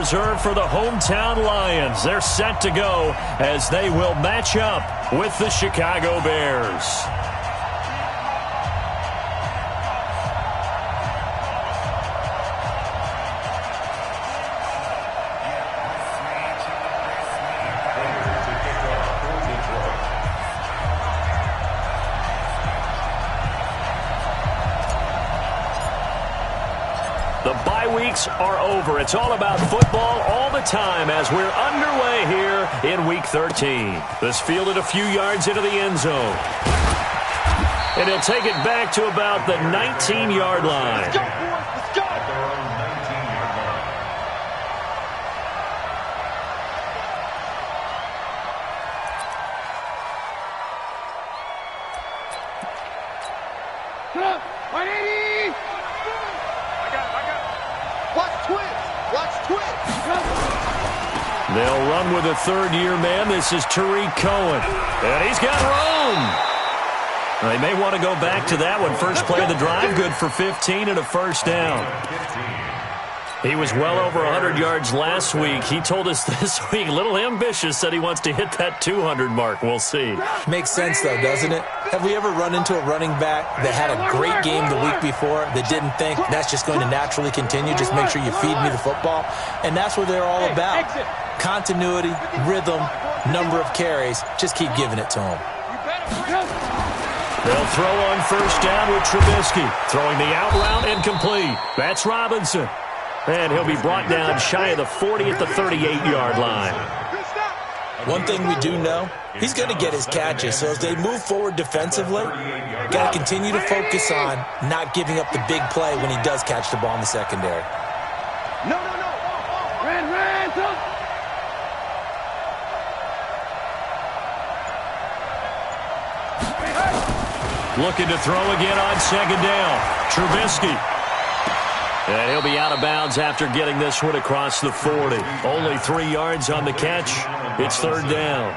reserved for the hometown Lions. They're set to go as they will match up with the Chicago Bears. The bye weeks are over. It's all about football all the time as we're underway here in Week 13. This fielded a few yards into the end zone. And he'll take it back to about the 19-yard line. Let's go, boys. Let's go. They'll run with a third-year man. This is Tariq Cohen. And he's got room. They may want to go back to that one. First play of the drive, good for 15 and a first down. He was well over 100 yards last week. He told us this week, a little ambitious, said he wants to hit that 200 mark. We'll see. Makes sense, though, doesn't it? Have we ever run into a running back that had a great game the week before that didn't think that's just going to naturally continue? Just make sure you feed me the football. And that's what they're all about. Continuity, rhythm, number of carries. Just keep giving it to them. They'll throw on first down with Trubisky. Throwing the out route incomplete. That's Robinson. And he'll be brought down shy of the 40 at the 38-yard line. One thing we do know, he's going to get his catches. So as they move forward defensively, got to continue to focus on not giving up the big play when he does catch the ball in the secondary. No. Ran. Looking to throw again on second down. Trubisky. And he'll be out of bounds after getting this one across the 40. Only 3 yards on the catch. It's third down.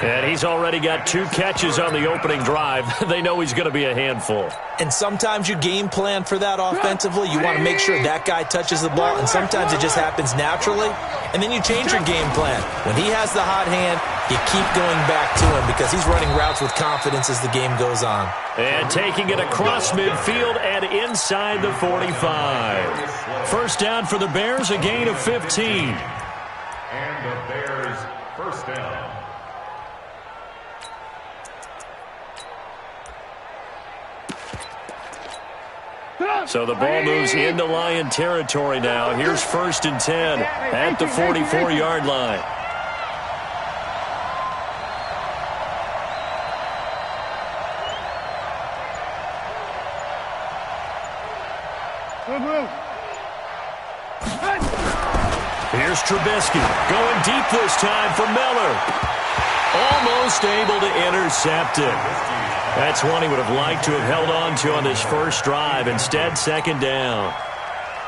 And he's already got 2 catches on the opening drive. They know he's going to be a handful. And sometimes you game plan for that offensively. You want to make sure that guy touches the ball, and sometimes it just happens naturally. And then you change your game plan. When he has the hot hand, you keep going back to him because he's running routes with confidence as the game goes on. And taking it across midfield and inside the 45. First down for the Bears, a gain of 15. And the Bears first down. So the ball moves into Lion territory now. Here's first and 10 at the 44-yard line. Here's Trubisky going deep this time for Miller. Almost able to intercept it. That's one he would have liked to have held on to on this first drive. Instead, second down.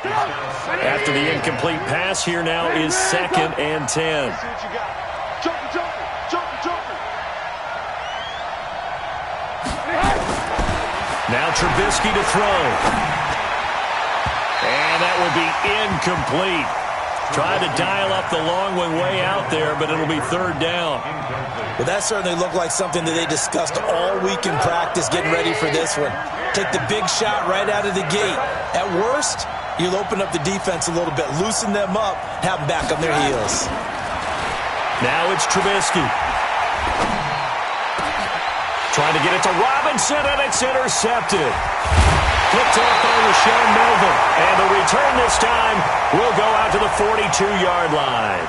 After the incomplete pass, here now is second and 10. Now Trubisky to throw. And that will be incomplete. Tried to dial up the long one way out there, but it'll be third down. Well, that certainly looked like something that they discussed all week in practice, getting ready for this one. Take the big shot right out of the gate. At worst, you'll open up the defense a little bit, loosen them up, have them back on their heels. Now it's Trubisky. Trying to get it to Robinson, and it's intercepted. Picked off by Rashawn Melvin. And the return this time will go out to the 42-yard line.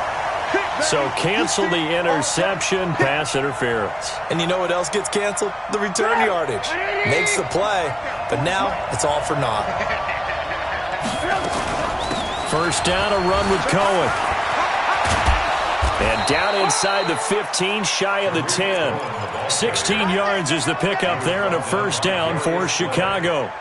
So cancel the interception, pass interference. And you know what else gets canceled? The return yardage. Makes the play, but now it's all for naught. First down, a run with Cohen. And down inside the 15, shy of the 10. 16 yards is the pickup there, and a first down for Chicago.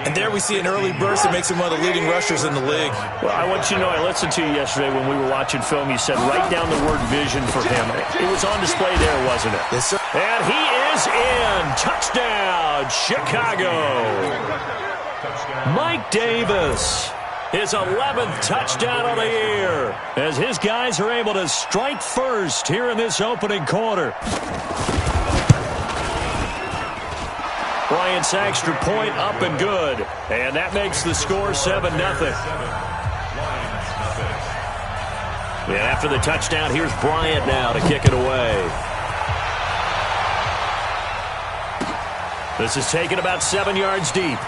And there we see an early burst that makes him one of the leading rushers in the league. Well, I want you to know, I listened to you yesterday when we were watching film. You said write down the word vision for him. It was on display there, wasn't it? Yes, sir. And he is in. Touchdown, Chicago. Mike Davis. His 11th touchdown of the year, as his guys are able to strike first here in this opening quarter. Bryant's extra point up and good, and that makes the score 7-0. And after the touchdown, here's Bryant now to kick it away. This is taken about 7 yards deep.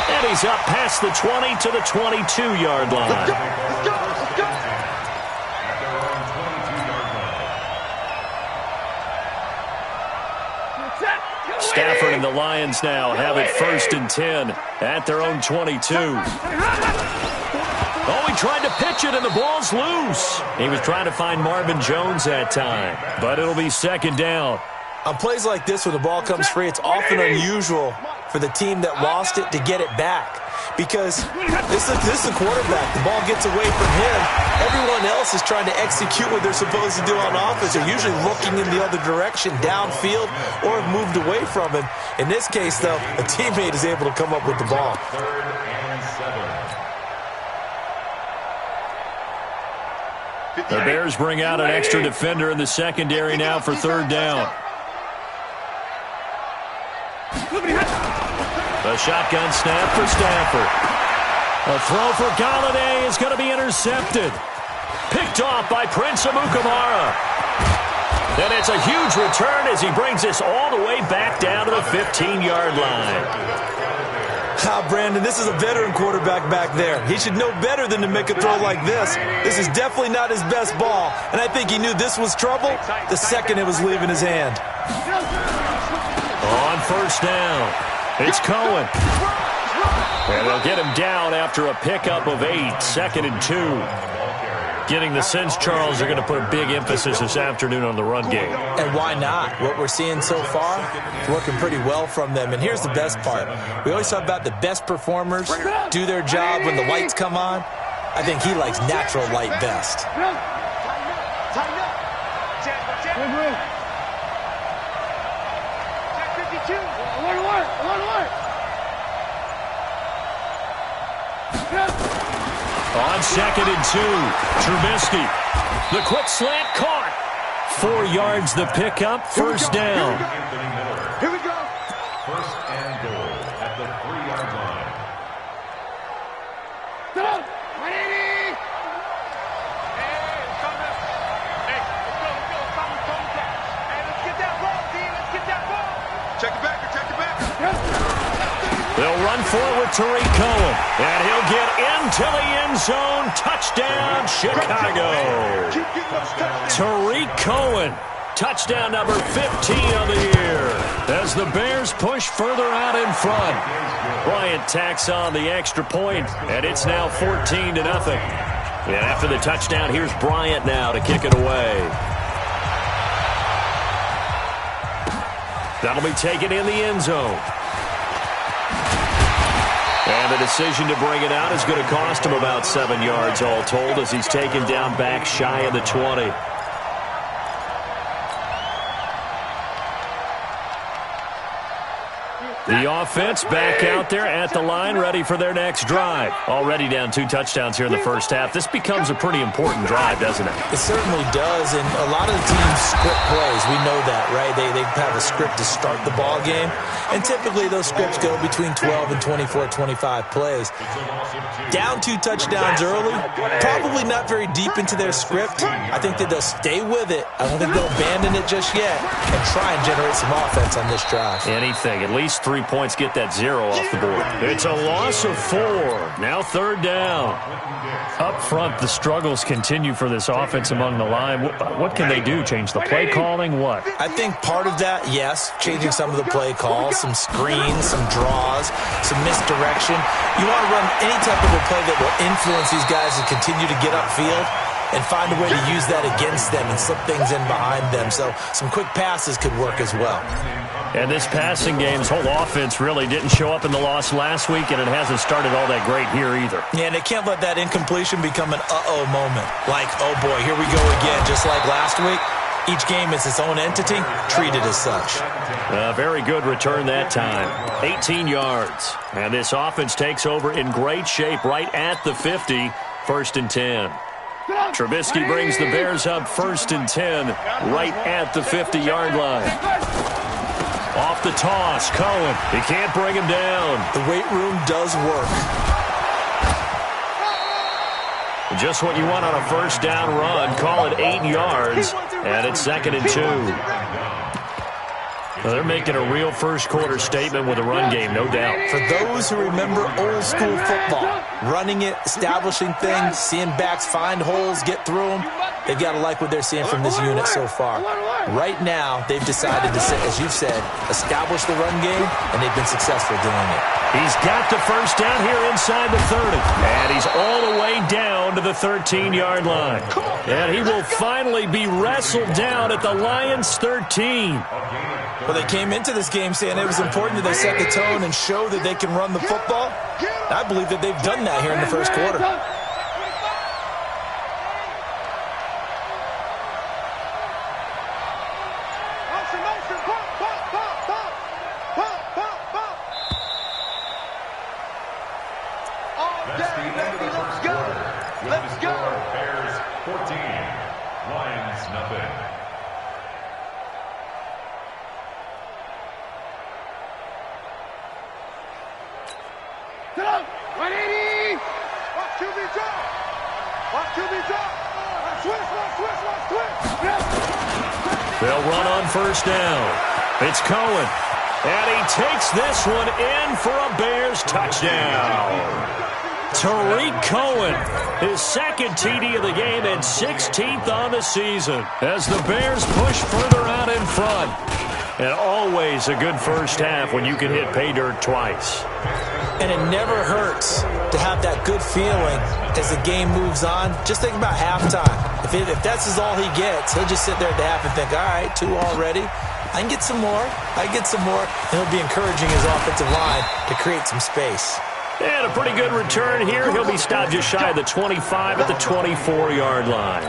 And he's up past the 20 to the 22-yard line. Let's go, let's go, let's go. Stafford and the Lions now have it 1st and 10 at their own 22. Oh, he tried to pitch it, and the ball's loose. He was trying to find Marvin Jones that time, but it'll be 2nd down. On plays like this, when the ball comes free, it's often unusual for the team that lost it to get it back. Because this is a quarterback. The ball gets away from him. Everyone else is trying to execute what they're supposed to do on offense. They're usually looking in the other direction, downfield, or have moved away from him. In this case, though, a teammate is able to come up with the ball. 3rd and 7. The Bears bring out an extra defender in the secondary now for 3rd down. The shotgun snap for Stafford. A throw for Galladay is going to be intercepted. Picked off by Prince Amukamara. And it's a huge return as he brings us all the way back down to the 15-yard line. Brandon, this is a veteran quarterback back there. He should know better than to make a throw like this. This is definitely not his best ball, and I think he knew this was trouble the second it was leaving his hand. On 1st down, it's Cohen. And they'll get him down after a pickup of 8, 2nd and 2. Getting the sense, Charles, they're going to put a big emphasis this afternoon on the run game. And why not? What we're seeing so far is working pretty well from them. And here's the best part. We always talk about the best performers do their job when the lights come on. I think he likes natural light best. Tighten up. Check 52. Alert. On 2nd and 2, Trubisky. The quick slant caught. 4 yards the pickup, 1st down. Here we go. 1st and goal at the 3-yard line. Sit up. 180. Hey, let's go. Hey, let's get that ball, D. Let's get that ball. Check it back. They'll run forward Tariq Cohen, and he'll get into the end zone. Touchdown, Chicago. Tariq Cohen, touchdown number 15 of the year, as the Bears push further out in front. Bryant tacks on the extra point, and it's now 14-0. And after the touchdown, here's Bryant now to kick it away. That'll be taken in the end zone. And the decision to bring it out is going to cost him about 7 yards all told, as he's taken down back shy of the 20. The offense back out there at the line, ready for their next drive. Already down 2 touchdowns here in the first half. This becomes a pretty important drive, doesn't it? It certainly does, and a lot of the teams script plays. We know that, right? They have a script to start the ball game, and typically those scripts go between 12 and 24, 25 plays. Down 2 touchdowns early, probably not very deep into their script. I think that they'll stay with it. I don't think they'll abandon it just yet and try and generate some offense on this drive. Anything, at least 3 points, get that 0 off the board. It's a loss of 4. Now 3rd down. Up front, the struggles continue for this offense among the line. What can they do? Change the play calling? What? I think part of that, yes, changing some of the play calls, some screens, some draws, some misdirection. You want to run any type of a play that will influence these guys to continue to get upfield and find a way to use that against them and slip things in behind them. So some quick passes could work as well. And this passing game's whole offense really didn't show up in the loss last week, and it hasn't started all that great here either. Yeah, and they can't let that incompletion become an uh-oh moment. Like, oh boy, here we go again, just like last week. Each game is its own entity, treated as such. A very good return that time. 18 yards. And this offense takes over in great shape right at the 50, 1st and 10. Trubisky brings the Bears up 1st and 10 right at the 50-yard line. Off the toss, Cohen. He can't bring him down. The weight room does work. Just what you want on a 1st down run. Call it 8 yards, and it's 2nd and 2. Well, they're making a real first-quarter statement with a run game, no doubt. For those who remember old-school football, running it, establishing things, seeing backs find holes, get through them, they've got to like what they're seeing from this unit so far. Right now, they've decided to, as you've said, establish the run game, and they've been successful doing it. He's got the 1st down here inside the 30. And he's all the way down to the 13-yard line. And he will finally be wrestled down at the Lions' 13. Well, they came into this game saying it was important that they set the tone and show that they can run the football. I believe that they've done that here in the 1st quarter. Let's go. Bears 14, Lions nothing. They'll run on 1st down. It's Cohen. And he takes this one in for a Bears touchdown. Tariq Cohen, his 2nd TD of the game and 16th on the season as the Bears push further out in front. And always a good 1st half when you can hit pay dirt twice. And it never hurts to have that good feeling as the game moves on. Just think about halftime. If that's all he gets, he'll just sit there at the half and think, all right, 2 already. I can get some more. I can get some more. And he'll be encouraging his offensive line to create some space. And a pretty good return here. He'll be stopped just shy of the 25 at the 24-yard line.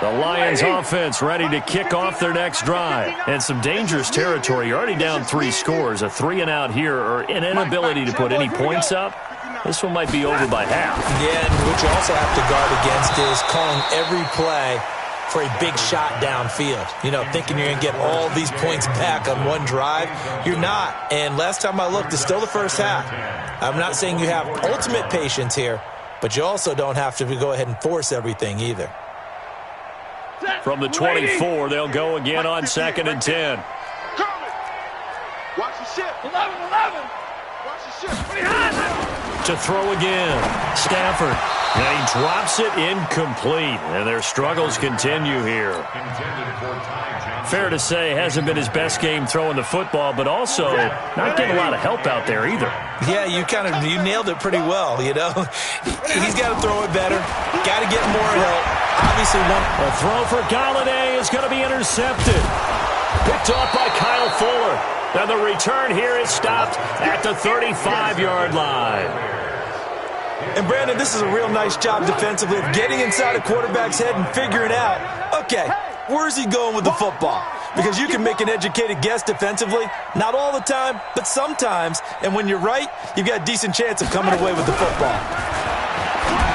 The Lions offense ready to kick off their next drive. And some dangerous territory. You're already down 3 scores. A 3-and-out here or an inability to put any points up. This one might be over by half. Yeah, and what you also have to guard against is calling every play for a big shot downfield. You know, thinking you're going to get all these points back on one drive. You're not. And last time I looked, it's still the 1st half. I'm not saying you have ultimate patience here, but you also don't have to go ahead and force everything either. From the 24, they'll go again on 2nd and 10. Watch the ship. 11. Watch the ship. To throw again. Stafford. And he drops it incomplete. And their struggles continue here. Fair to say, hasn't been his best game throwing the football, but also not getting a lot of help out there either. Yeah, you nailed it pretty well, you know. He's got to throw it better. Got to get more help. Obviously, a throw for Galladay is going to be intercepted. Picked off by Kyle Fuller. And the return here is stopped at the 35-yard line. And, Brandon, this is a real nice job defensively of getting inside a quarterback's head and figuring out, okay, where's he going with the football? Because you can make an educated guess defensively. Not all the time, but sometimes. And when you're right, you've got a decent chance of coming away with the football.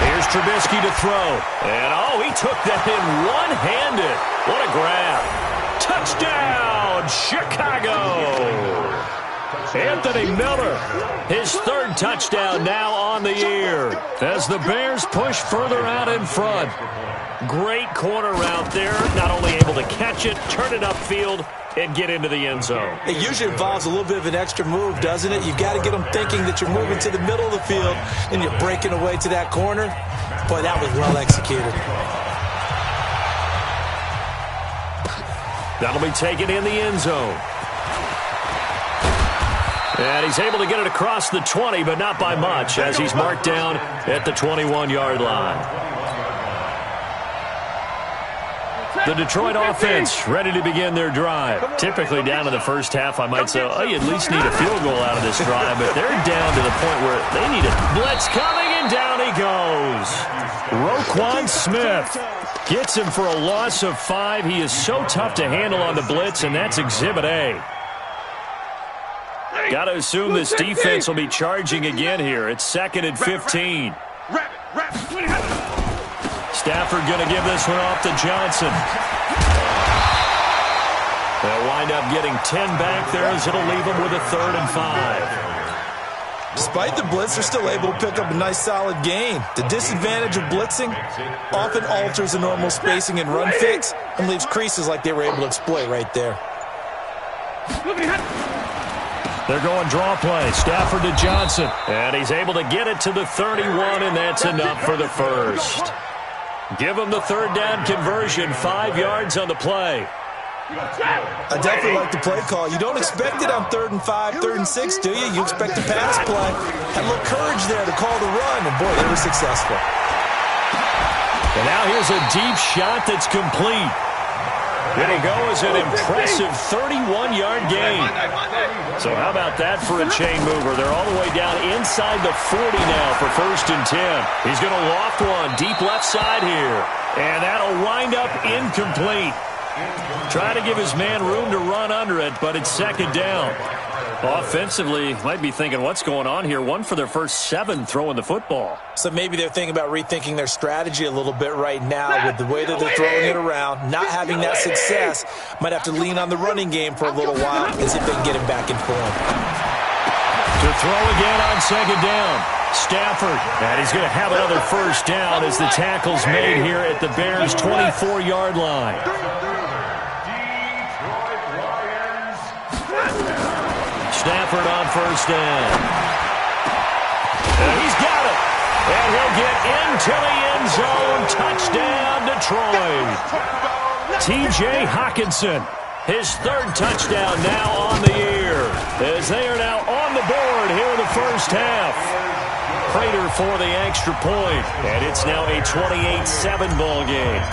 Here's Trubisky to throw. And, he took that in one-handed. What a grab. Touchdown, Chicago. Anthony Miller, his 3rd touchdown now on the year as the Bears push further out in front. Great corner route there, not only able to catch it, turn it upfield, and get into the end zone. It usually involves a little bit of an extra move, doesn't it? You've got to get them thinking that you're moving to the middle of the field and you're breaking away to that corner. Boy, that was well executed. That'll be taken in the end zone. And he's able to get it across the 20, but not by much, as he's marked down at the 21-yard line. The Detroit offense ready to begin their drive. Typically down in the 1st half, I might say, you at least need a field goal out of this drive, but they're down to the point where they need a blitz coming, and and down he goes. Roquan Smith gets him for a loss of 5. He is so tough to handle on the blitz, and that's Exhibit A. Got to assume this defense will be charging again here. It's 2nd and 15. Stafford going to give this one off to Johnson. They'll wind up getting 10 back there as it'll leave them with a 3rd and 5. Despite the blitz, they're still able to pick up a nice, solid gain. The disadvantage of blitzing often alters the normal spacing and run fits and leaves creases like they were able to exploit right there. They're going draw play. Stafford to Johnson. And he's able to get it to the 31, and that's enough for the first. Give him the 3rd down conversion. 5 yards on the play. I definitely like the play call. You don't expect it on 3rd and 5, 3rd and 6, do you? You expect a pass play. Had a little courage there to call the run, and boy, they were successful. And now here's a deep shot that's complete. It'll go as an impressive 31-yard gain. So how about that for a chain mover? They're all the way down inside the 40 now for 1st and 10. He's going to loft one deep left side here. And that'll wind up incomplete. Try to give his man room to run under it, but it's 2nd down. Offensively, might be thinking, what's going on here? 1 for their first 7 throwing the football. So maybe they're thinking about rethinking their strategy a little bit right now with the way that they're throwing it around. Not having that success, might have to lean on the running game for a little while and see if they can get him back in form. To throw again on 2nd down. Stafford, and he's going to have another 1st down as the tackle's made here at the Bears' 24-yard line. Stafford on 1st down. And he's got it. And he'll get into the end zone. Touchdown, Detroit. T.J. Hockenson, his 3rd touchdown now on the year, as they are now on the board here in the first half. Prater for the extra point, and it's now a 28-7 ball game.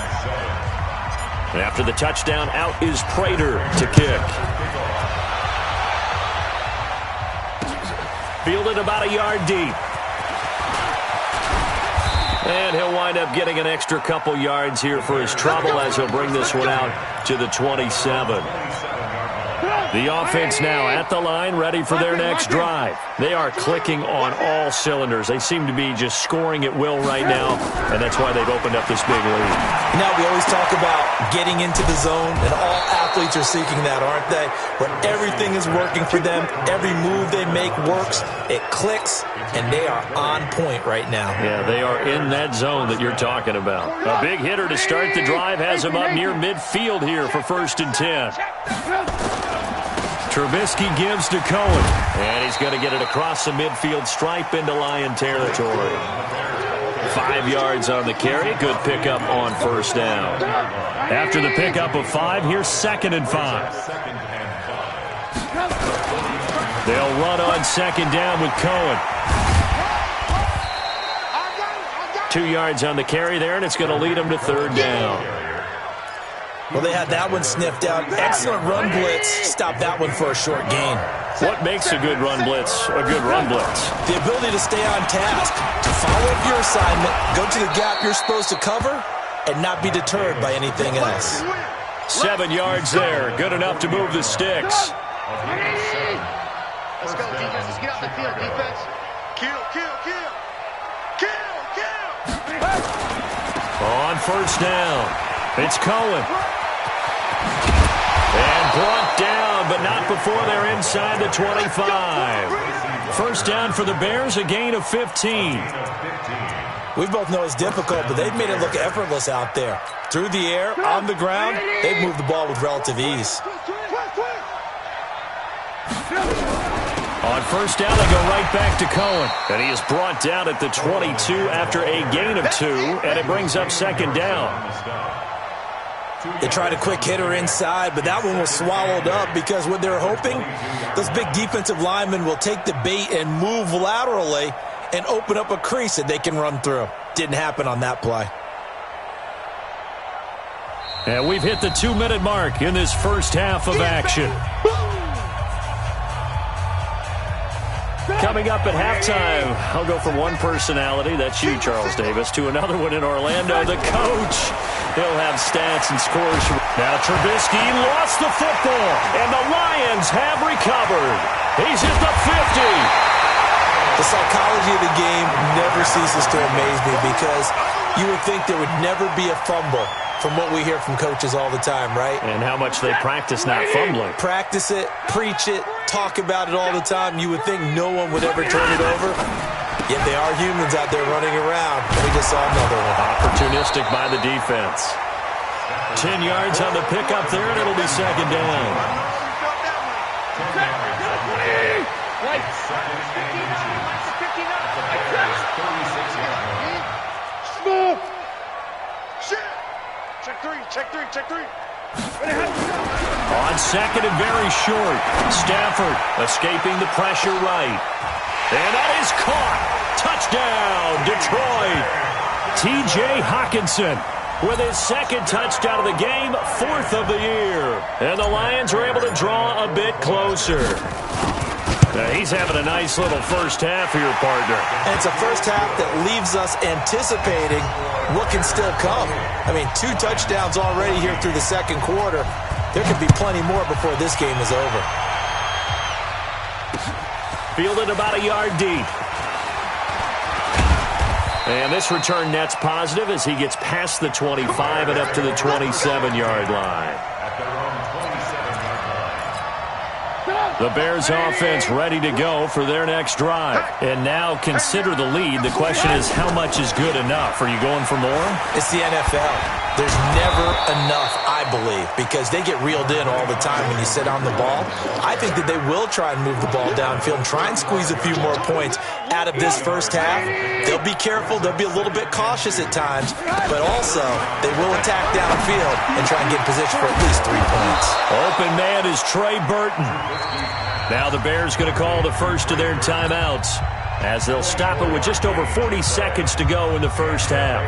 And after the touchdown, out is Prater to kick. Fielded about a yard deep. And he'll wind up getting an extra couple yards here for his trouble as he'll bring this one out to the 27. The offense now at the line, ready for their next drive. They are clicking on all cylinders. They seem to be just scoring at will right now, and that's why they've opened up this big lead. Now, we always talk about getting into the zone, and all athletes are seeking that, aren't they? Where everything is working for them, every move they make works, it clicks, and they are on point right now. Yeah, they are in that zone that you're talking about. A big hitter to start the drive has him up near midfield here for 1st and 10. Trubisky gives to Cohen, and he's going to get it across the midfield stripe into Lion territory. 5 yards on the carry. Good pickup on 1st down. After the pickup of 5, here's 2nd and 5. They'll run on 2nd down with Cohen. 2 yards on the carry there, and it's going to lead them to 3rd down. Well, they had that one sniffed out. Excellent run blitz. Stop that one for a short gain. What makes a good run blitz a good run blitz? The ability to stay on task, to follow up your assignment, go to the gap you're supposed to cover, and not be deterred by anything else. 7 yards there. Good enough to move the sticks. Let's go, defense. Let's get out the field, defense. Kill, kill, kill. Kill, kill. On 1st down, it's Cohen. And brought down, but not before they're inside the 25. 1st down for the Bears, a gain of 15. We both know it's difficult, but they've made it look effortless out there. Through the air, on the ground, they've moved the ball with relative ease. On 1st down, they go right back to Cohen. And he is brought down at the 22 after a gain of 2, and it brings up 2nd down. They tried a quick hitter inside, but that one was swallowed up because what they're hoping, those big defensive linemen will take the bait and move laterally and open up a crease that they can run through. Didn't happen on that play. And we've hit the 2-minute mark in this first half of action. Coming up at halftime, I'll go from one personality, that's you, Charles Davis, to another one in Orlando, the coach. He'll have stats and scores. Now Trubisky lost the football, and the Lions have recovered. He's at the 50. The psychology of the game never ceases to amaze me because you would think there would never be a fumble from what we hear from coaches all the time, right? And how much they practice not fumbling. Practice it, preach it, talk about it all the time. You would think no one would ever turn it over. Yet they are humans out there running around. We just saw another one. Opportunistic by the defense. 10 yards on the pickup there, and it'll be second down. Smooth. Shit. Check three. On second and very short, Stafford escaping the pressure right. And that is caught. Touchdown, Detroit. T.J. Hockenson with his second touchdown of the game, 4th of the year. And the Lions are able to draw a bit closer. Now he's having a nice little first half here, partner. And it's a first half that leaves us anticipating what can still come. I mean, 2 touchdowns already here through the second quarter. There could be plenty more before this game is over. Fielded about a yard deep. And this return net's positive as he gets past the 25 and up to the 27-yard line. The Bears offense ready to go for their next drive. And now consider the lead. The question is, how much is good enough? Are you going for more? It's the NFL. There's never enough, I believe, because they get reeled in all the time when you sit on the ball. I think that they will try and move the ball downfield and try and squeeze a few more points out of this first half. They'll be careful. They'll be a little bit cautious at times, but also they will attack downfield and try and get in position for at least 3 points. Open man is Trey Burton. Now the Bears going to call the first of their timeouts as they'll stop it with just over 40 seconds to go in the first half.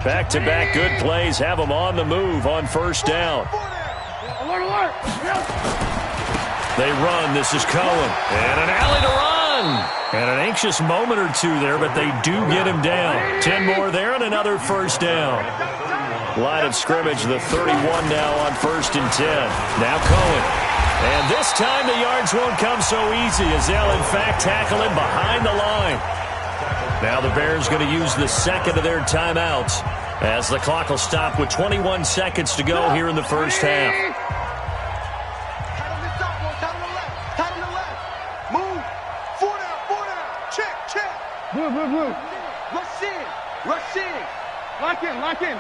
Back-to-back good plays have them on the move on first down. They run. This is Cohen. And an alley to run. And an anxious moment or two there, but they do get him down. 10 more there and another first down. Line of scrimmage, the 31 now on 1st and 10. Now Cohen. And this time the yards won't come so easy as they'll in fact tackle him behind the line. Now the Bears going to use the second of their timeouts as the clock will stop with 21 seconds to go here in the first half. Tight on the left. Move. 4 down. Check. Move. Rush in. Lock in.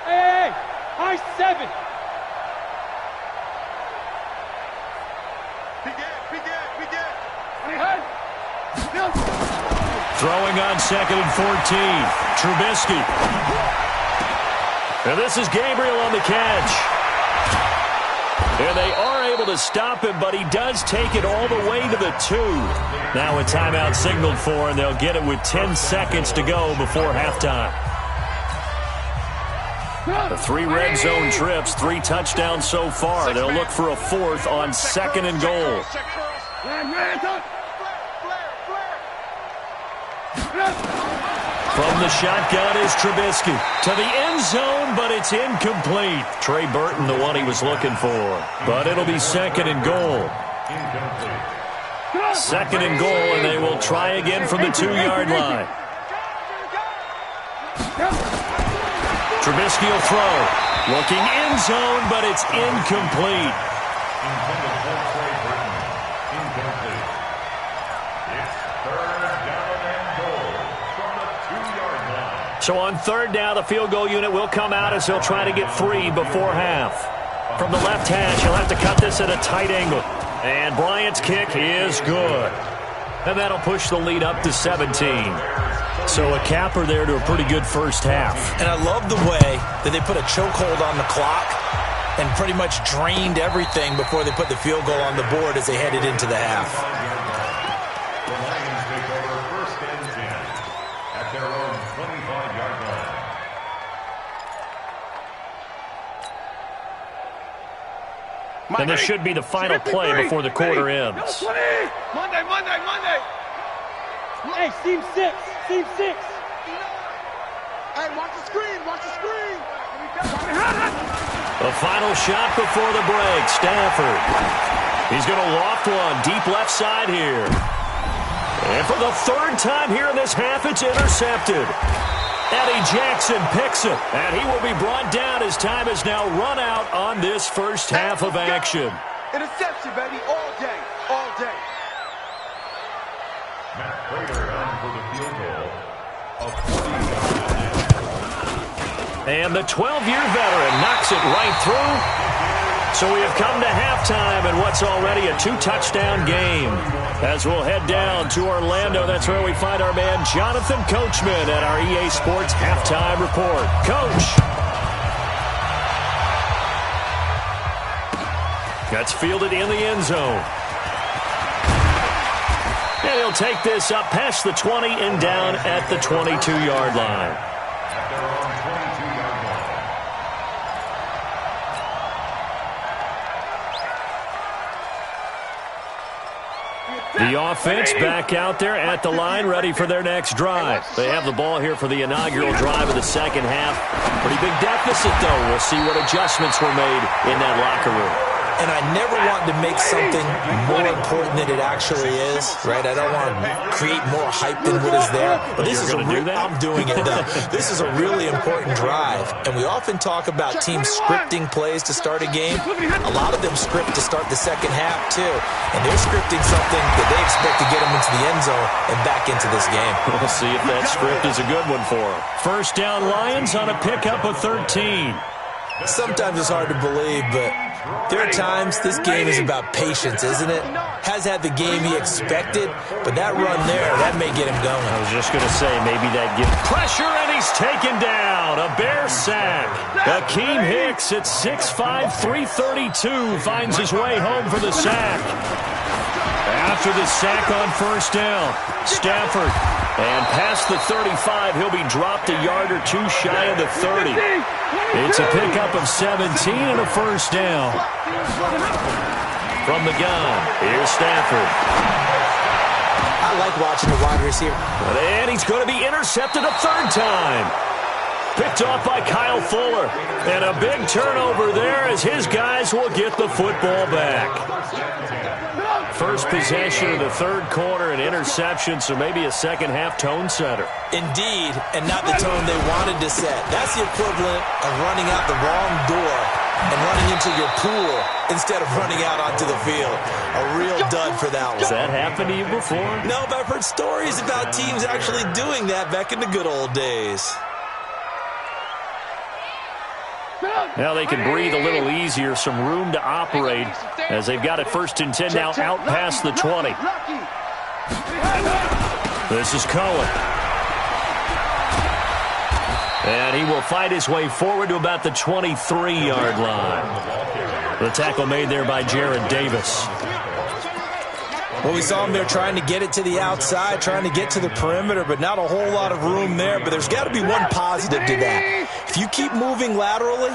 Hey. I-7. Begin. Throwing on 2nd and 14. Trubisky. And this is Gabriel on the catch. And they are able to stop him, but he does take it all the way to the 2. Now a timeout signaled for, and they'll get it with 10 seconds to go before halftime. The 3 red zone trips, 3 touchdowns so far. They'll look for a 4th on 2nd and goal. From the shotgun is Trubisky to the end zone, but it's incomplete. Trey Burton, the one he was looking for. But it'll be 2nd and goal. 2nd and goal, and they will try again from the 2-yard line. Trubisky will throw. Looking end zone, but it's incomplete. So on 3rd down, the field goal unit will come out as he'll try to get 3 before half. From the left hash, he'll have to cut this at a tight angle. And Bryant's kick is good. And that'll push the lead up to 17. So a capper there to a pretty good first half. And I love the way that they put a chokehold on the clock and pretty much drained everything before they put the field goal on the board as they headed into the half. at their own 25-yard line. And this should be the final play before the quarter ends. Monday. Hey, seam 6. Hey, watch the screen. The final shot before the break. Stafford. He's going to loft one deep left side here. And for the third time here in this half, it's intercepted. Eddie Jackson picks it, and he will be brought down as time has now run out on this first half of action. Interception, baby, all day. Matt Prater on for the field goal of 40. And the 12-year veteran knocks it right through. So we have come to halftime in what's already a 2-touchdown game. As we'll head down to Orlando, that's where we find our man Jonathan Coachman at our EA Sports Halftime Report. Coach. That's fielded in the end zone. And he'll take this up past the 20 and down at the 22-yard line. At their own 22-yard line. The offense back out there at the line, ready for their next drive. They have the ball here for the inaugural drive of the second half. Pretty big deficit, though. We'll see what adjustments were made in that locker room. And I never want to make something more important than it actually is, right? I don't want to create more hype than what is there. But this is I'm doing it, though. This is a really important drive. And we often talk about teams scripting plays to start a game. A lot of them script to start the second half, too. And they're scripting something that they expect to get them into the end zone and back into this game. We'll see if that script is a good one for them. First down, Lions on a pickup of 13. Sometimes it's hard to believe, but there are times this game is about patience, isn't it? Has had the game he expected, but that run there, that may get him going. I was just going to say, maybe that gives pressure, and he's taken down. A Bear sack. Akeem Hicks at 6'5", 332 finds his way home for the sack. After the sack on first down, Stafford. And past the 35, he'll be dropped a yard or two shy of the 30. It's a pickup of 17 and a first down. From the gun, here's Stafford. I like watching the wide receiver. And he's going to be intercepted a third time. Picked off by Kyle Fuller. And a big turnover there as his guys will get the football back. First possession of the third quarter, an interception, so maybe a second-half tone setter. Indeed, and not the tone they wanted to set. That's the equivalent of running out the wrong door and running into your pool instead of running out onto the field. A real dud for that one. Has that happened to you before? No, but I've heard stories about teams actually doing that back in the good old days. Now they can breathe a little easier, some room to operate as they've got it first and 10 now out past the 20. This is Cohen. And he will fight his way forward to about the 23-yard line. The tackle made there by Jared Davis. Well, we saw him there trying to get it to the outside, trying to get to the perimeter, but not a whole lot of room there. But there's got to be one positive to that. If you keep moving laterally,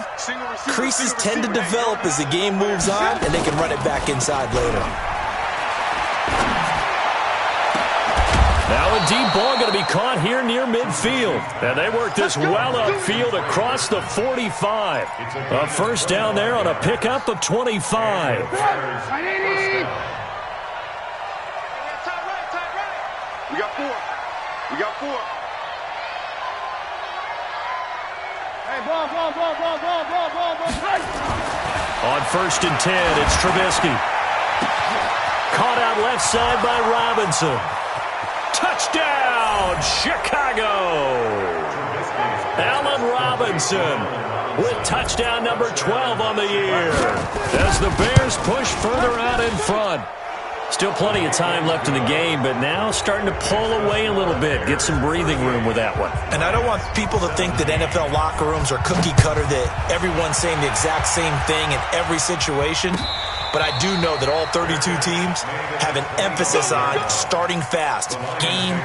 creases tend to develop as the game moves on, and they can run it back inside later. Now a deep ball going to be caught here near midfield. And they work this well upfield across the 45. A first down there on a pickup of 25. We got four. Hey, ball. On first and 10, it's Trubisky. Caught out left side by Robinson. Touchdown, Chicago! Allen Robinson with touchdown number 12 on the year as the Bears push further out in front. Still plenty of time left in the game, but now starting to pull away a little bit. Get some breathing room with that one. And I don't want people to think that NFL locker rooms are cookie cutter, that everyone's saying the exact same thing in every situation. but I do know that all 32 teams have an emphasis on starting fast. Game,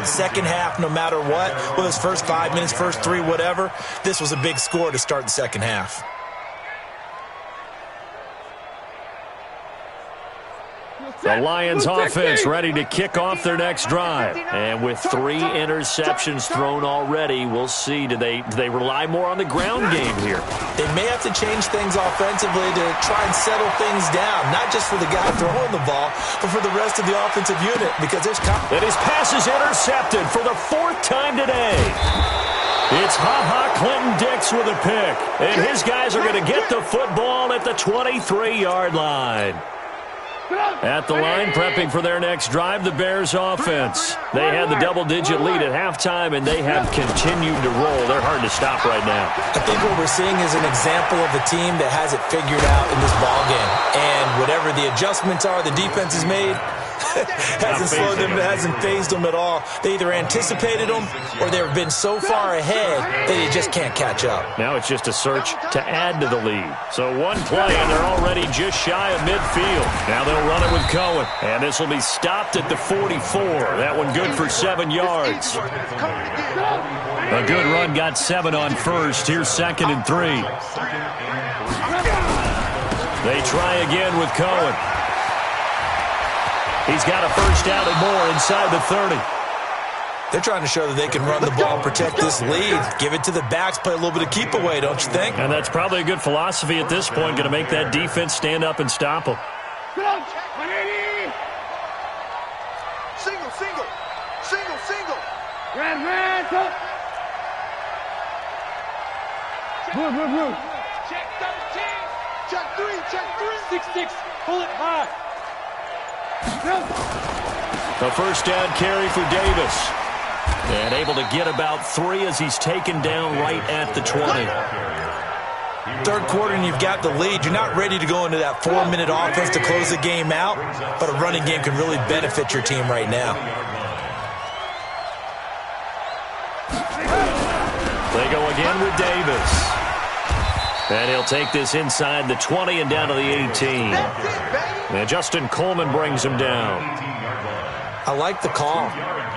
second half, no matter what, whether it's first 5 minutes, first 3, whatever, this was a big score to start the second half. The Lions offense ready to kick off their next drive. And with 3 interceptions thrown already, we'll see. Do they rely more on the ground game here? They may have to change things offensively to try and settle things down, not just for the guy throwing the ball, but for the rest of the offensive unit, because there's... And his pass is intercepted for the 4th time today. It's Ha-Ha Clinton-Dix with a pick. And his guys are going to get the football at the 23-yard line. At the line, prepping for their next drive, the Bears offense. They had the double-digit lead at halftime, and they have continued to roll. They're hard to stop right now. I think what we're seeing is an example of a team that has it figured out in this ballgame. And whatever the adjustments are the defense has made, hasn't slowed them, hasn't phased them at all. They either anticipated them or they've been so far ahead that they just can't catch up. Now it's just a search to add to the lead. So one play, and they're already just shy of midfield. Now they'll run it with Cohen, and this will be stopped at the 44. That one good for 7 yards. A good run got 7 on first. Here's 2nd and 3. They try again with Cohen. He's got a first down and more inside the 30. They're trying to show that they can run the ball and protect this lead. Give it to the backs, play a little bit of keep away, don't you think? And that's probably a good philosophy at this point, going to make that defense stand up and stop them. Single, single. Single, single. Red, go. Blue. Check 13. Check 3, check 3. 6-6. Pull it high. A first down carry for Davis. And able to get about 3 as he's taken down right at the 20. Third quarter and you've got the lead. You're not ready to go into that 4-minute offense to close the game out, but a running game can really benefit your team right now. They go again with Davis. And he'll take this inside the 20 and down to the 18. And Justin Coleman brings him down. I like the call.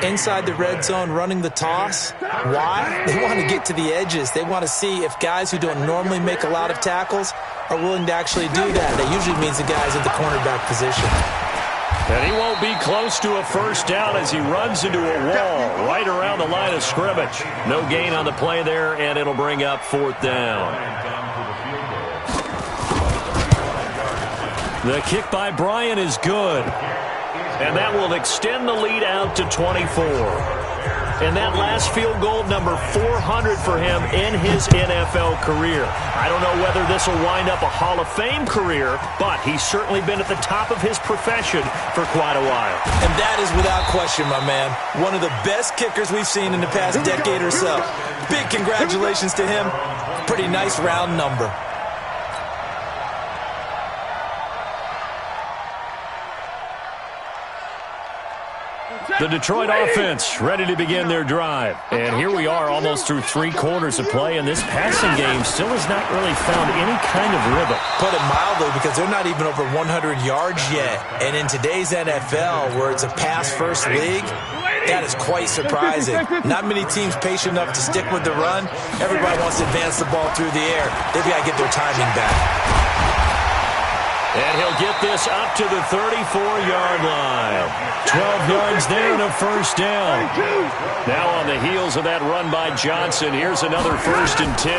Inside the red zone, running the toss. Why? They want to get to the edges. They want to see if guys who don't normally make a lot of tackles are willing to actually do that. That usually means the guys at the cornerback position. And he won't be close to a first down as he runs into a wall right around the line of scrimmage. No gain on the play there, and it'll bring up 4th down. The kick by Bryan is good. And that will extend the lead out to 24. And that last field goal, number 400 for him in his NFL career. I don't know whether this will wind up a Hall of Fame career, but he's certainly been at the top of his profession for quite a while. And that is without question, my man. One of the best kickers we've seen in the past decade or so. Big congratulations to him. Pretty nice round number. The Detroit offense ready to begin their drive. And here we are almost through 3 quarters of play, and this passing game still has not really found any kind of rhythm. Put it mildly, because they're not even over 100 yards yet. And in today's NFL, where it's a pass-first league, that is quite surprising. Not many teams patient enough to stick with the run. Everybody wants to advance the ball through the air. They've got to get their timing back. And he'll get this up to the 34-yard line. 12 yards there and a first down. Now on the heels of that run by Johnson, here's another 1st and 10.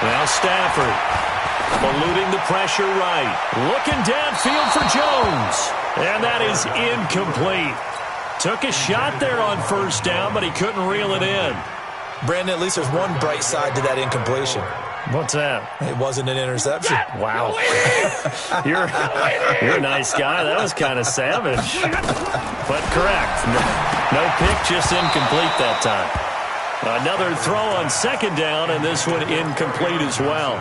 Now Stafford eluding the pressure right. Looking downfield for Jones. And that is incomplete. Took a shot there on first down, but he couldn't reel it in. Brandon, at least there's one bright side to that incompletion. What's that? It wasn't an interception. Wow. You're a nice guy. That was kind of savage. But correct. No pick, just incomplete that time. Another throw on 2nd down, and this one incomplete as well.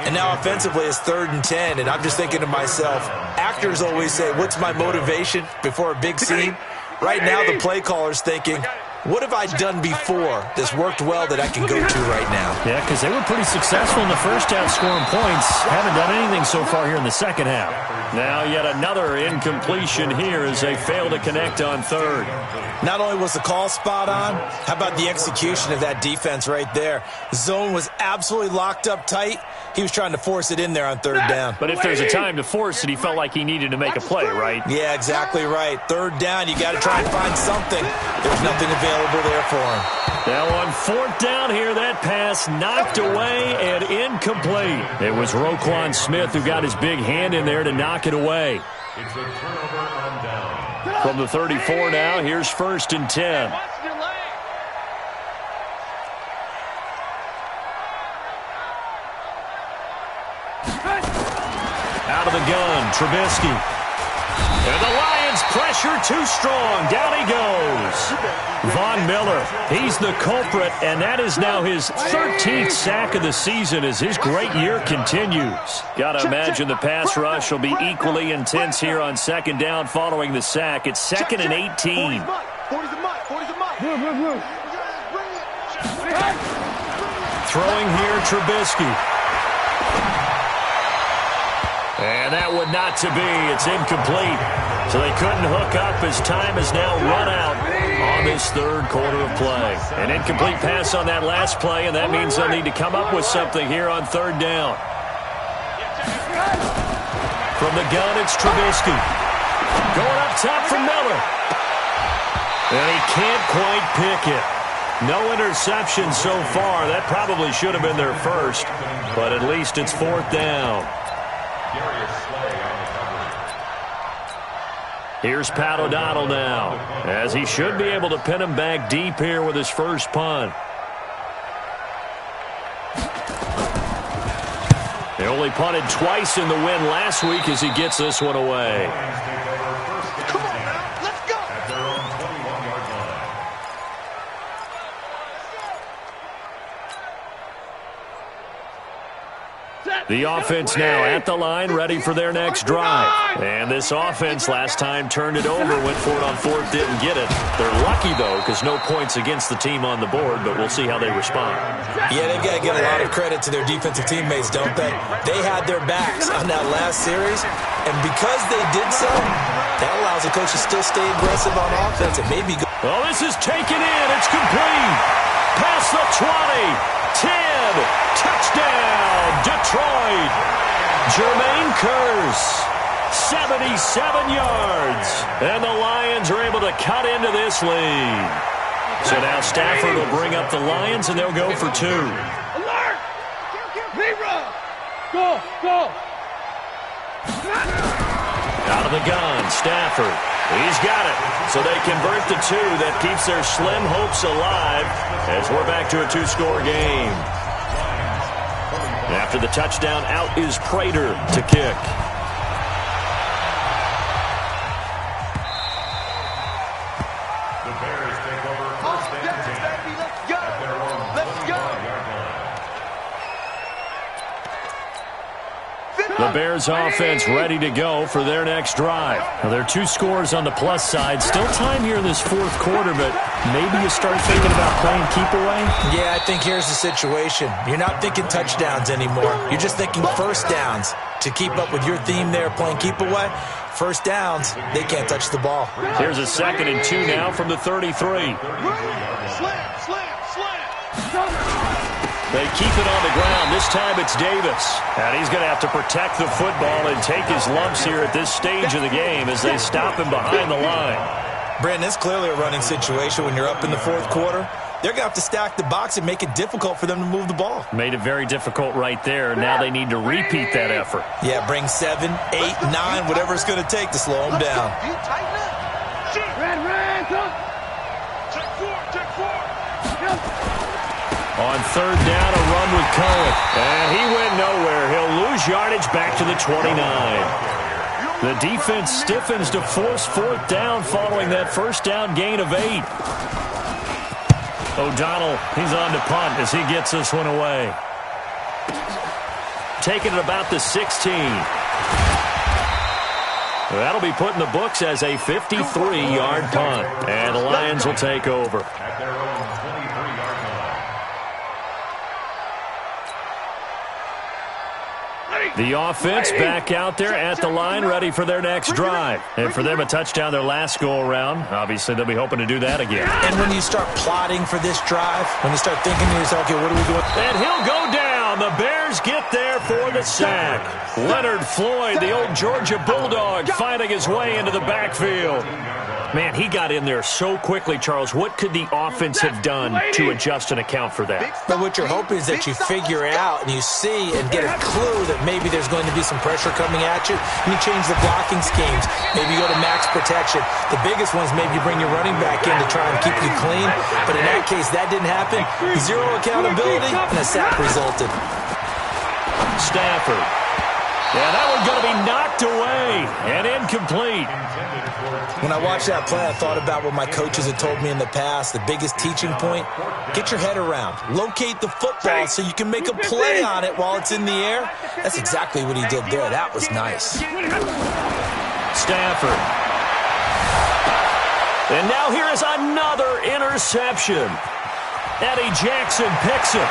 And now offensively it's 3rd and 10, and I'm just thinking to myself, actors always say, what's my motivation before a big scene? Right now the play caller's thinking, What have I done before that's worked well that I can go to right now? Yeah, because they were pretty successful in the first half scoring points. Haven't done anything so far here in the second half. Now yet another incompletion here as they fail to connect on third. Not only was the call spot on, how about the execution of that defense right there? Zone was absolutely locked up tight. He was trying to force it in there on third down. But if there's a time to force it, he felt like he needed to make a play, right? Yeah, exactly right. Third down, you got to try and find something. There's nothing available there for him. Now on fourth down here, that pass knocked away and incomplete. It was Roquan Smith who got his big hand in there to knock it away. It's a turnover on down. From the 34 now, here's 1st and 10. Out of the gun, Trubisky. And the Lions pressure too strong. Down he goes. Von Miller, he's the culprit, and that is now his 13th sack of the season as his great year continues. Got to imagine the pass rush will be equally intense here on second down following the sack. It's 2nd and 18. Throwing here, Trubisky. And that would not to be. It's incomplete. So they couldn't hook up as time has now run out on this third quarter of play. An incomplete pass on that last play, and that means they'll need to come up with something here on third down. From the gun, it's Trubisky. Going up top for Miller. And he can't quite pick it. No interception so far. That probably should have been their first, but at least it's fourth down. Here's Pat O'Donnell now, as he should be able to pin him back deep here with his first punt. They only punted twice in the win last week as he gets this one away. Come on now, let's go. At their own 21-yard line. The offense now at the line, ready for their next drive. And this offense last time turned it over, went for it on fourth, didn't get it. They're lucky, though, because no points against the team on the board, but we'll see how they respond. Yeah, they've got to give a lot of credit to their defensive teammates, don't they? They had their backs on that last series, and because they did so, that allows the coach to still stay aggressive on offense. It may be good. Well, this is taken in. It's complete. Past the 20. 10, touchdown, Detroit. Jermaine Kearse, 77 yards. And the Lions are able to cut into this lead. So now Stafford will bring up the Lions, and they'll go for two. Alert! Zero! Go! Go! Out of the gun, Stafford. He's got it. So they convert the two. That keeps their slim hopes alive as we're back to a two-score game. After the touchdown, out is Prater to kick. The Bears take over first and 10. Baby, let's go. At their own Let's go. 21-yard line. The Bears offense ready to go for their next drive. Now, there are two scores on the plus side. Still time here in this fourth quarter, but maybe you start thinking about playing keep away? Yeah, I think here's the situation. You're not thinking touchdowns anymore. You're just thinking first downs. To keep up with your theme there, playing keep away, first downs, they can't touch the ball. Here's a 2nd and 2 now from the 33. Slam. They keep it on the ground. This time it's Davis. And he's going to have to protect the football and take his lumps here at this stage of the game as they stop him behind the line. Brandon, it's clearly a running situation when you're up in the fourth quarter. They're going to have to stack the box and make it difficult for them to move the ball. Made it very difficult right there. Now they need to repeat that effort. Yeah, bring 7, 8, 9, whatever it's going to take to slow them down. You tighten up. Red, go! Check four. On third down, a run with Cohen. And he went nowhere. He'll lose yardage back to the 29. The defense stiffens to force fourth down following that first down gain of 8. O'Donnell, he's on to punt as he gets this one away. Taking it about the 16. That'll be put in the books as a 53-yard punt. And the Lions will take over. At their own 23-yard line. The offense back out there at the line, ready for their next drive. And for them, a touchdown their last go-around. Obviously, they'll be hoping to do that again. And when you start plotting for this drive, when you start thinking to yourself, okay, what are we doing? And he'll go down. The Bears get there for the sack. Leonard Floyd, the old Georgia Bulldog, finding his way into the backfield. Man, he got in there so quickly, Charles. What could the offense have done to adjust and account for that? But what you're hoping is that you figure out and you see and get a clue that maybe there's going to be some pressure coming at you. And you change the blocking schemes. Maybe you go to max protection. The biggest one is maybe you bring your running back in to try and keep you clean. But in that case, that didn't happen. Zero accountability, and a sack resulted. Stafford. Yeah, that one's going to be knocked away and incomplete. When I watched that play, I thought about what my coaches had told me in the past. The biggest teaching point, get your head around. Locate the football so you can make a play on it while it's in the air. That's exactly what he did there. That was nice. Stafford. And now here is another interception. Eddie Jackson picks it.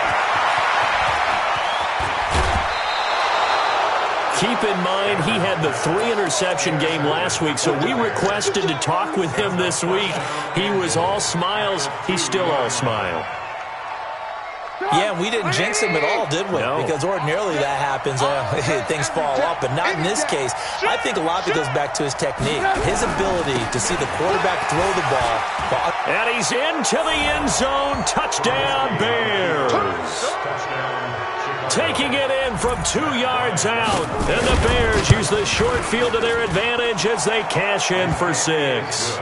Keep in mind, he had the 3-interception game last week, so we requested to talk with him this week. He was all smiles. He's still all smile. Yeah, we didn't jinx him at all, did we? No. Because ordinarily that happens. Things fall up, but not in this case. I think a lot of it goes back to his technique, his ability to see the quarterback throw the ball. And he's into the end zone. Touchdown, Bears. Taking it in from 2 yards out. And the Bears use the short field to their advantage as they cash in for 6.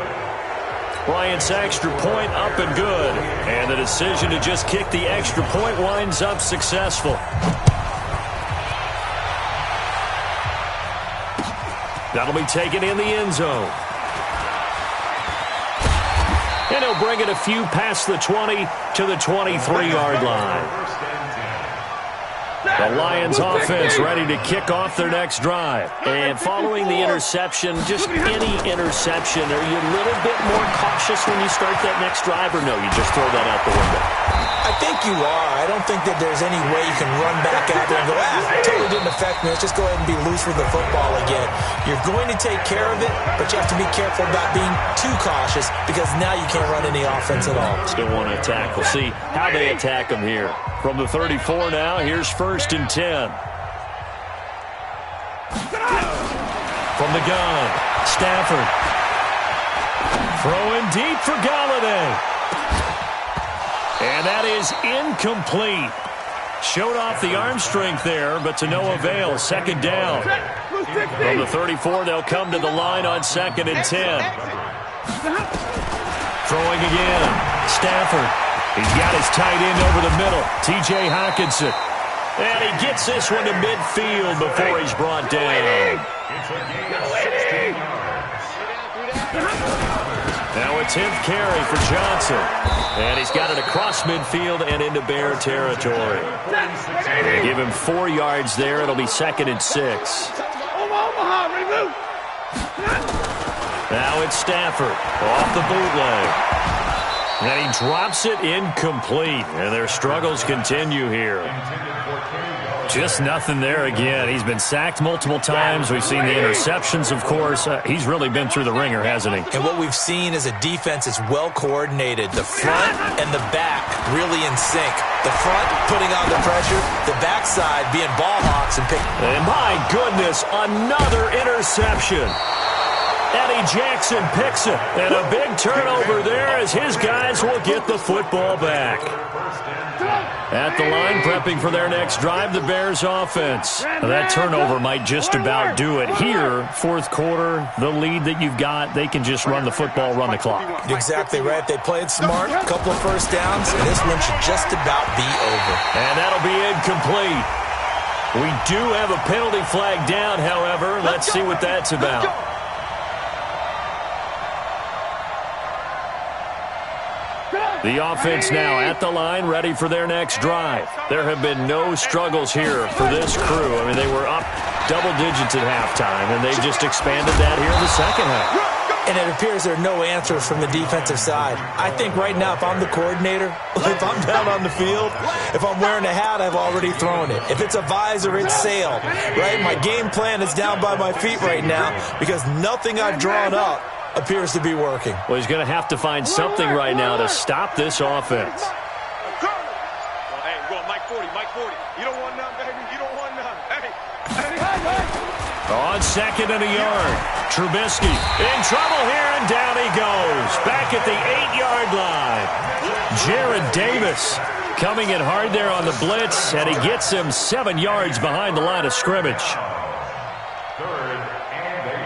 Bryant's extra point up and good. And the decision to just kick the extra point winds up successful. That'll be taken in the end zone. And he'll bring it a few past the 20 to the 23-yard line. The Lions offense ready to kick off their next drive. And following the interception, just any interception, are you a little bit more cautious when you start that next drive, or no, you just throw that out the window? I think you are. I don't think that there's any way you can run back out there and go, it totally didn't affect me. Let's just go ahead and be loose with the football again. You're going to take care of it, but you have to be careful about being too cautious because now you can't run any offense at all. Still want to attack. We'll see how they attack them here. From the 34 now, here's 1st and 10. From the gun, Stafford. Throwing deep for Galladay. And that is incomplete. Showed off the arm strength there, but to no avail. 2nd down. From the 34, they'll come to the line on 2nd and 10. Throwing again. Stafford. He's got his tight end over the middle. T.J. Hockenson. And he gets this one to midfield before he's brought down. Now a 10th carry for Johnson. And he's got it across midfield and into Bear territory. They give him 4 yards there. It'll be 2nd and 6. Now it's Stafford off the bootleg. And he drops it incomplete. And their struggles continue here. Just nothing there again. He's been sacked multiple times. We've seen the interceptions, of course. He's really been through the ringer, hasn't he? And what we've seen is a defense that's well coordinated. The front and the back really in sync. The front putting on the pressure. The backside being ball hawks and pick. And my goodness, another interception. Eddie Jackson picks it. And a big turnover there as his guys will get the football back. At the line, prepping for their next drive, the Bears offense. Now, that turnover might just about do it. Here, 4th quarter, the lead that you've got, they can just run the football, run the clock. Exactly right. They played smart, a couple of 1st downs, and this one should just about be over. And that'll be incomplete. We do have a penalty flag down, however. Let's see what that's about. The offense now at the line, ready for their next drive. There have been no struggles here for this crew. I mean, they were up double digits at halftime, and they just expanded that here in the second half. And it appears there are no answers from the defensive side. I think right now, if I'm the coordinator, if I'm down on the field, if I'm wearing a hat, I've already thrown it. If it's a visor, it's sailed, right? My game plan is down by my feet right now because nothing I've drawn up appears to be working. Well, he's going to have to find something right now to stop this offense. Hey, go Mike 40, Mike 40. You don't want none, baby. You don't want none. Hey. On second and a yard, Trubisky in trouble here, and down he goes. Back at the 8-yard line. Jared Davis coming in hard there on the blitz, and he gets him 7 yards behind the line of scrimmage. 3rd and 8.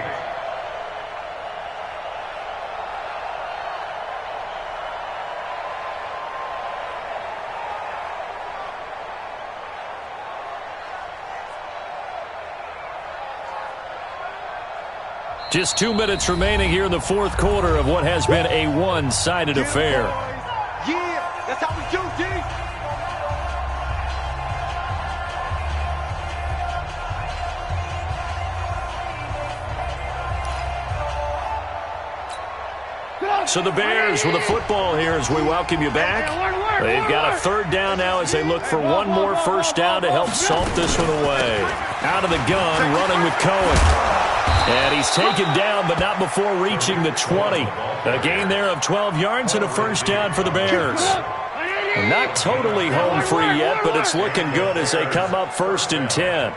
Just 2 minutes remaining here in the fourth quarter of what has been a one-sided affair. Yeah, that's how we do, D. So the Bears with a football here as we welcome you back. They've got a 3rd down now as they look for one more first down to help salt this one away. Out of the gun, running with Cohen. And he's taken down, but not before reaching the 20. A gain there of 12 yards and a first down for the Bears. Not totally home free yet, but it's looking good as they come up 1st and 10.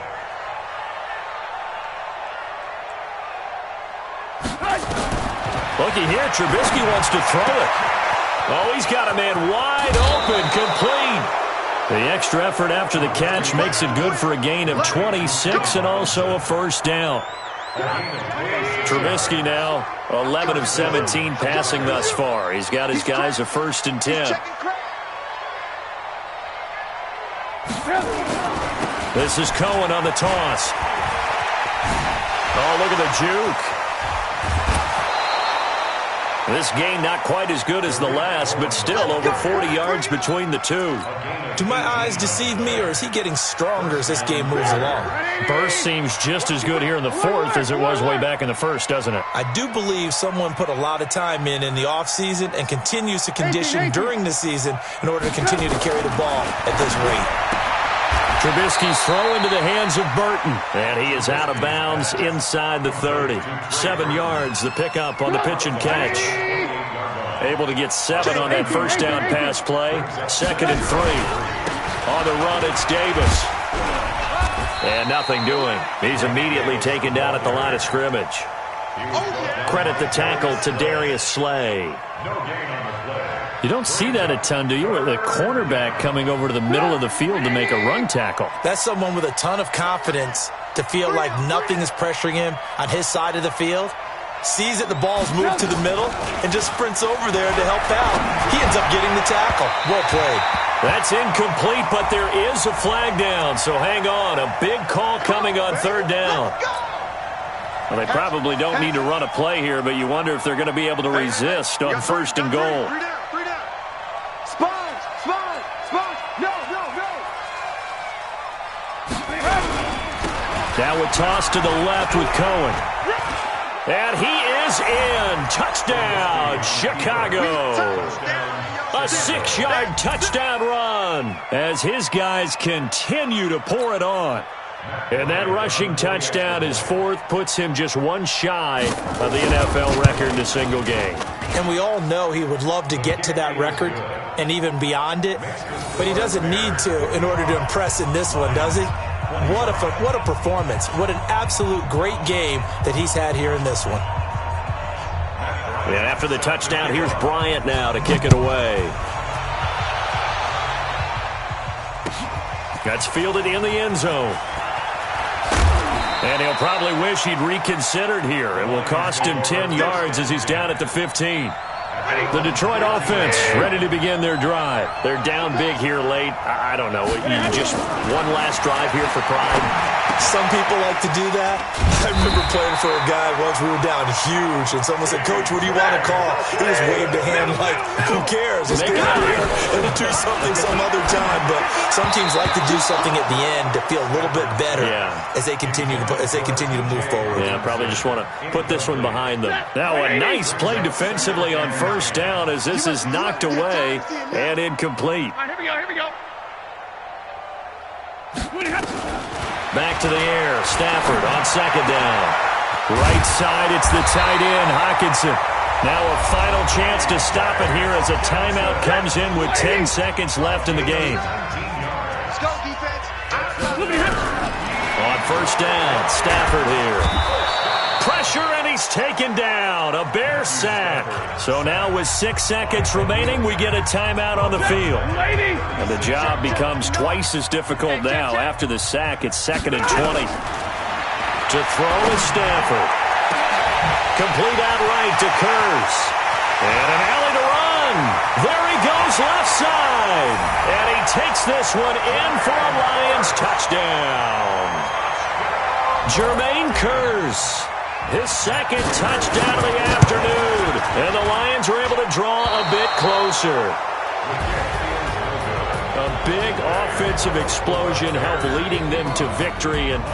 Looky here, Trubisky wants to throw it. Oh, he's got a man wide open, complete. The extra effort after the catch makes it good for a gain of 26 and also a first down. Trubisky now 11 of 17 passing thus far. He's got his guys a 1st and 10. This is Cohen on the toss. Oh, look at the juke. This game not quite as good as the last, but still over 40 yards between the two. Do my eyes deceive me, or is he getting stronger as this game moves along? Burst seems just as good here in the fourth as it was way back in the first, doesn't it? I do believe someone put a lot of time in the offseason and continues to condition during the season in order to continue to carry the ball at this rate. Trubisky's throw into the hands of Burton, and he is out of bounds inside the 30. 7 yards, the pickup on the pitch and catch. Able to get 7 on that first down pass play. 2nd and 3. On the run, it's Davis. And nothing doing. He's immediately taken down at the line of scrimmage. Credit the tackle to Darius Slay. You don't see that a ton, do you? The cornerback coming over to the middle of the field to make a run tackle. That's someone with a ton of confidence to feel like nothing is pressuring him on his side of the field. Sees that the ball's moved to the middle and just sprints over there to help out. He ends up getting the tackle. Well played. That's incomplete, but there is a flag down, so hang on. A big call coming on 3rd down. Well, they probably don't need to run a play here, but you wonder if they're going to be able to resist on 1st and goal. Now a toss to the left with Cohen. And he is in. Touchdown, Chicago. A 6-yard touchdown run as his guys continue to pour it on. And that rushing touchdown, his 4th, puts him just one shy of the NFL record in a single game. And we all know he would love to get to that record and even beyond it, but he doesn't need to in order to impress in this one, does he? What a performance. What an absolute great game that he's had here in this one. And after the touchdown, here's Bryant now to kick it away. That's fielded in the end zone. And he'll probably wish he'd reconsidered here. It will cost him 10 yards as he's down at the 15. The Detroit offense ready to begin their drive. They're down big here late. I don't know. Just one last drive here for pride. Some people like to do that. I remember playing for a guy once. We were down huge, and someone said, "Coach, what do you want to call?" He just waved a hand like, "Who cares? Let's get out of here and do something some other time." But some teams like to do something at the end to feel a little bit better as they continue to move forward. Yeah, probably just want to put this one behind them. Now a nice play defensively on first down as this is knocked away and incomplete. All right, here we go. Back to the air. Stafford on second down. Right side, it's the tight end, Hockenson. Now a final chance to stop it here as a timeout comes in with 10 seconds left in the game. Let's go, defense. On first down, Stafford here. Pressure, and he's taken down. A Bear sack. So now with 6 seconds remaining, we get a timeout on the field. And the job becomes twice as difficult now. After the sack, it's 2nd and 20. To throw is Stafford. Complete out right to Kurz. And an alley to run. There he goes left side. And he takes this one in for a Lions touchdown. Jermaine Kurz. His second touchdown of the afternoon. And the Lions are able to draw a bit closer. A big offensive explosion helped leading them to victory. And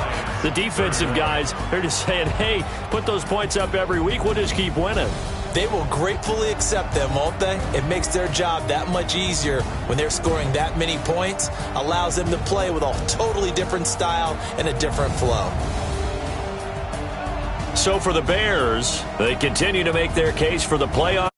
the defensive guys are just saying, hey, put those points up every week. We'll just keep winning. They will gratefully accept them, won't they? It makes their job that much easier when they're scoring that many points. Allows them to play with a totally different style and a different flow. So for the Bears, they continue to make their case for the playoffs.